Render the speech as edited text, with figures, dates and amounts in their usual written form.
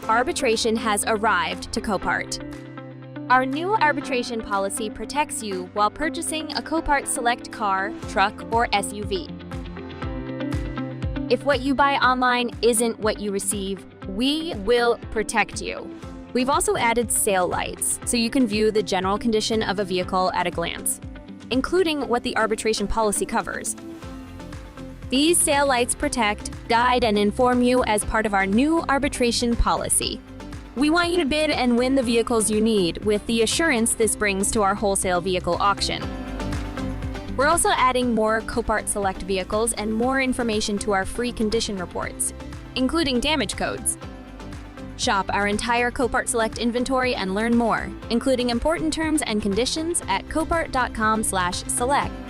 Arbitration has arrived to Copart. Our new arbitration policy protects you while purchasing a Copart Select car, truck, or SUV. If what you buy online isn't what you receive, we will protect you. We've also added sale lights, so you can view the general condition of a vehicle at a glance, including what the arbitration policy covers. These sale lights protect, guide, and inform you as part of our new arbitration policy. We want you to bid and win the vehicles you need with the assurance this brings to our wholesale vehicle auction. We're also adding more Copart Select vehicles and more information to our free condition reports, including damage codes. Shop our entire Copart Select inventory and learn more, including important terms and conditions at copart.com/select.